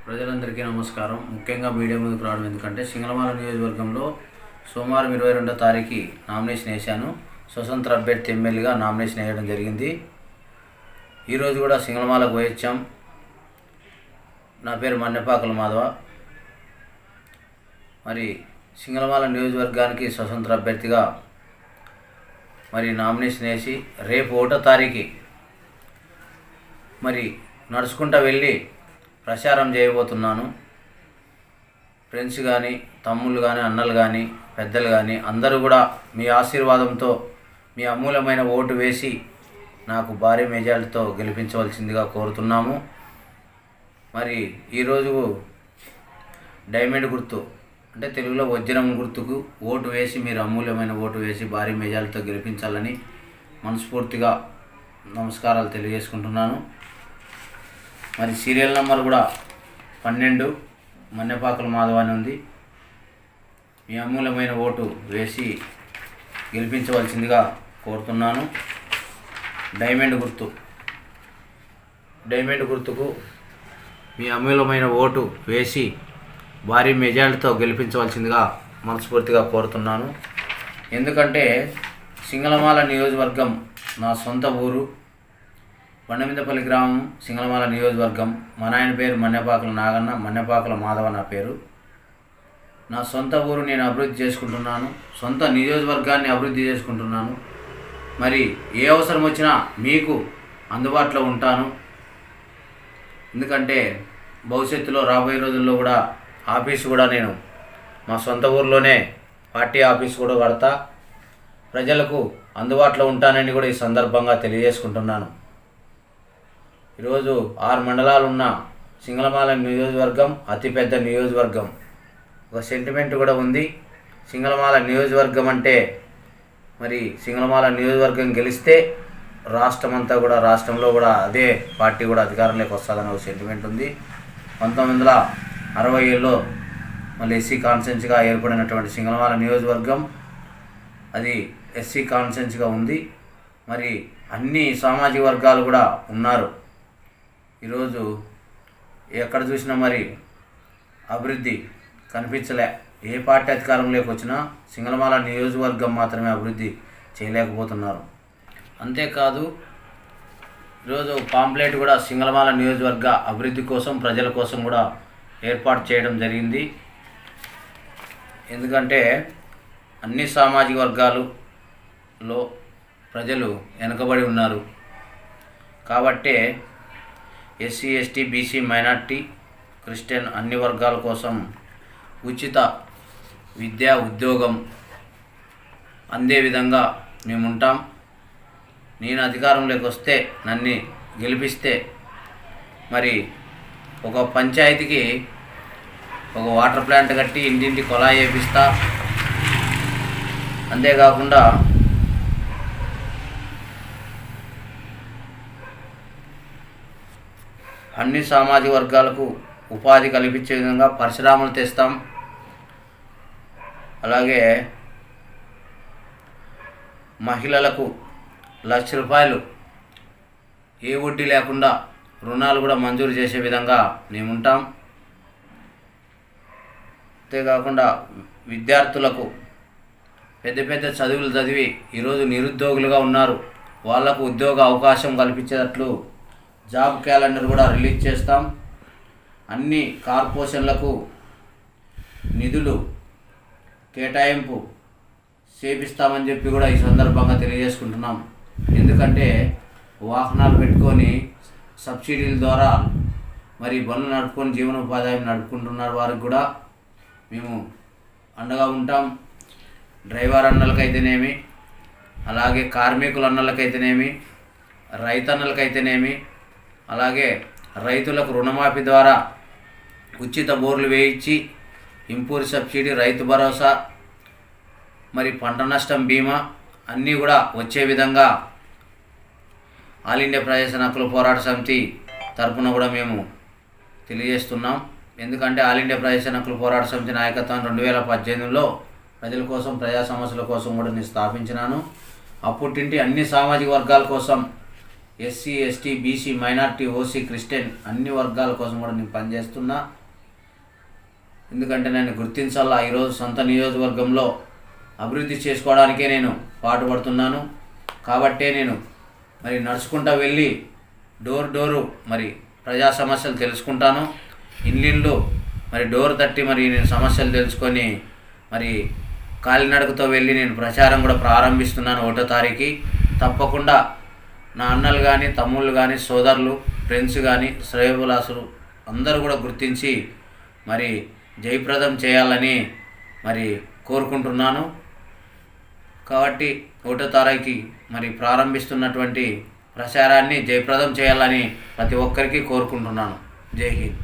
ప్రజలందరికీ నమస్కారం. ముఖ్యంగా మీడియా ముందుకు రావడం ఎందుకంటే సింగళమాల నియోజకవర్గంలో సోమవారం 22వ తారీఖు నామినేషన్ వేశాను. స్వతంత్ర అభ్యర్థి ఎమ్మెల్యేగా నామినేషన్ వేయడం జరిగింది. ఈరోజు కూడా సింగళమాలకు పోయొచ్చాం. నా పేరు మన్నెపాకల మాధవ. మరి సింగళమాల నియోజకవర్గానికి స్వతంత్ర అభ్యర్థిగా మరి నామినేషన్ వేసి రేపు 1వ తారీఖు మరి నడుచుకుంటూ వెళ్ళి ప్రచారం చేయబోతున్నాను. ఫ్రెండ్స్ కానీ, తమ్ముళ్ళు కానీ, అన్నలు కానీ, పెద్దలు కానీ అందరూ కూడా మీ ఆశీర్వాదంతో మీ అమూల్యమైన ఓటు వేసి నాకు భారీ మెజారిటీతో గెలిపించవలసిందిగా కోరుతున్నాము. మరి ఈరోజు డైమండ్ గుర్తు అంటే తెలుగులో వజ్రం గుర్తుకు ఓటు వేసి మీరు అమూల్యమైన ఓటు వేసి భారీ మెజారిటీతో గెలిపించాలని మనస్ఫూర్తిగా నమస్కారాలు తెలియజేసుకుంటున్నాను. మరి సీరియల్ నెంబర్ కూడా 12 మన్నెపాకల మాధవ అని ఉంది. మీ అమూల్యమైన ఓటు వేసి గెలిపించవలసిందిగా కోరుతున్నాను. డైమండ్ గుర్తుకు మీ అమూల్యమైన ఓటు వేసి భారీ మెజారిటీతో గెలిపించవలసిందిగా మనస్ఫూర్తిగా కోరుతున్నాను. ఎందుకంటే సింగళమాల నియోజకవర్గం నా సొంత ఊరు. బండమిందపల్లి గ్రామం, సింగళమాల నియోజకవర్గం. మా నాయన పేరు మన్నెపాకల నాగన్న, మన్నెపాకల మాధవ నా పేరు. నా సొంత ఊరు నేను అభివృద్ధి చేసుకుంటున్నాను. సొంత నియోజకవర్గాన్ని అభివృద్ధి చేసుకుంటున్నాను. మరి ఏ అవసరం వచ్చినా మీకు అందుబాటులో ఉంటాను. ఎందుకంటే భవిష్యత్తులో రాబోయే రోజుల్లో కూడా ఆఫీసు కూడా నేను మా సొంత ఊరిలోనే పార్టీ ఆఫీసు కూడా కడతా. ప్రజలకు అందుబాటులో ఉంటానని కూడా ఈ సందర్భంగా తెలియజేసుకుంటున్నాను. ఈరోజు 6 మండలాలు ఉన్న సింగళమాల నియోజకవర్గం అతిపెద్ద నియోజకవర్గం. ఒక సెంటిమెంట్ కూడా ఉంది. సింగళమాల నియోజకవర్గం అంటే మరి సింగళమాల నియోజకవర్గం గెలిస్తే రాష్ట్రంలో కూడా అదే పార్టీ కూడా అధికారంలోకి వస్తుందని ఒక సెంటిమెంట్ ఉంది. 1967లో మళ్ళీ ఎస్సీ కాన్స్టిట్యున్సీగా ఏర్పడినటువంటి సింగళమాల నియోజకవర్గం అది ఎస్సీ కాన్స్టిట్యున్సీగా ఉంది. మరి అన్ని సామాజిక వర్గాలు కూడా ఉన్నారు. ఈరోజు ఎక్కడ చూసినా మరి అభివృద్ధి కనిపించలే. ఏ పార్టీ అధికారంలోకి వచ్చినా సింగళమాల నియోజకవర్గం మాత్రమే అభివృద్ధి చేయలేకపోతున్నారు. అంతేకాదు ఈరోజు పాంప్లెట్ కూడా సింగళమాల నియోజకవర్గ అభివృద్ధి కోసం, ప్రజల కోసం కూడా ఏర్పాటు చేయడం జరిగింది. ఎందుకంటే అన్ని సామాజిక వర్గాలలో ప్రజలు వెనుకబడి ఉన్నారు కాబట్టే SC, ST, BC, minority, Christian అన్ని వర్గాల కోసం ఉచిత విద్యా, ఉద్యోగం అందే విధంగా మేము ఉంటాం. నేను అధికారంలోకి వస్తే, నన్ను గెలిపిస్తే మరి ఒక పంచాయతీకి ఒక వాటర్ ప్లాంట్ కట్టి ఇంటింటి కొలాయి వేపిస్తా. అంతేకాకుండా అన్ని సామాజిక వర్గాలకు ఉపాధి కల్పించే విధంగా పరిశ్రమలు తెస్తాం. అలాగే మహిళలకు ₹1,00,000 ఏ వడ్డీ లేకుండా రుణాలు కూడా మంజూరు చేసే విధంగా మేము ఉంటాం. అంతేకాకుండా విద్యార్థులకు పెద్ద పెద్ద చదువులు చదివి ఈరోజు నిరుద్యోగులుగా ఉన్నారు. వాళ్లకు ఉద్యోగ అవకాశం కల్పించేటట్లు జాబ్ క్యాలెండర్ కూడా రిలీజ్ చేస్తాం. అన్ని కార్పొరేషన్లకు నిధులు కేటాయింపు చేపిస్తామని చెప్పి కూడా ఈ సందర్భంగా తెలియజేసుకుంటున్నాం. ఎందుకంటే వాహనాలు పెట్టుకొని సబ్సిడీల ద్వారా మరి బండ్లు నడుపుకొని జీవనోపాధ్యాయం నడుపుకుంటున్నారు. వారికి కూడా మేము అండగా ఉంటాం. డ్రైవర్ అన్నలకైతేనేమి, అలాగే కార్మికుల అన్నలకైతేనేమి, రైతన్నలకైతేనేమి, అలాగే రైతులకు రుణమాఫీ ద్వారా ఉచిత బోర్లు వేయించి ఇంపూర్ సబ్సిడీ, రైతు భరోసా, మరి పంట నష్టం బీమా అన్నీ కూడా వచ్చే విధంగా ఆల్ ఇండియా ప్రజా హక్కుల పోరాట సమితి తరఫున కూడా మేము తెలియజేస్తున్నాం. ఎందుకంటే ఆల్ ఇండియా ప్రజా హక్కుల పోరాట సమితి నాయకత్వం 2018లో ప్రజల కోసం, ప్రజా సమస్యల కోసం కూడా నేను స్థాపించినాను. అప్పుటింటి అన్ని సామాజిక వర్గాల కోసం SC, ST, BC, minority, OC, Christian అన్ని వర్గాల కోసం కూడా నేను పనిచేస్తున్నా. ఎందుకంటే నేను గుర్తించాలా, ఈరోజు సొంత నియోజకవర్గంలో అభివృద్ధి చేసుకోవడానికే నేను పాటుపడుతున్నాను. కాబట్టే నేను మరి నడుచుకుంటూ వెళ్ళి డోరు మరి ప్రజా సమస్యలు తెలుసుకుంటాను. ఇల్లు మరి డోర్ తట్టి మరి నేను సమస్యలు తెలుసుకొని మరి కాలినడకతో వెళ్ళి నేను ప్రచారం కూడా ప్రారంభిస్తున్నాను 1వ తారీఖు. తప్పకుండా నా అన్నలు కానీ, తమ్ముళ్ళు కానీ, సోదరులు, ఫ్రెండ్స్ కానీ, శ్రేయోభిలాషులు అందరూ కూడా గుర్తించి మరి జయప్రదం చేయాలని మరి కోరుకుంటున్నాను. కాబట్టి 1వ తారీఖు మరి ప్రారంభిస్తున్నటువంటి ప్రచారాన్ని జయప్రదం చేయాలని ప్రతి ఒక్కరికి కోరుకుంటున్నాను. జై హింద్.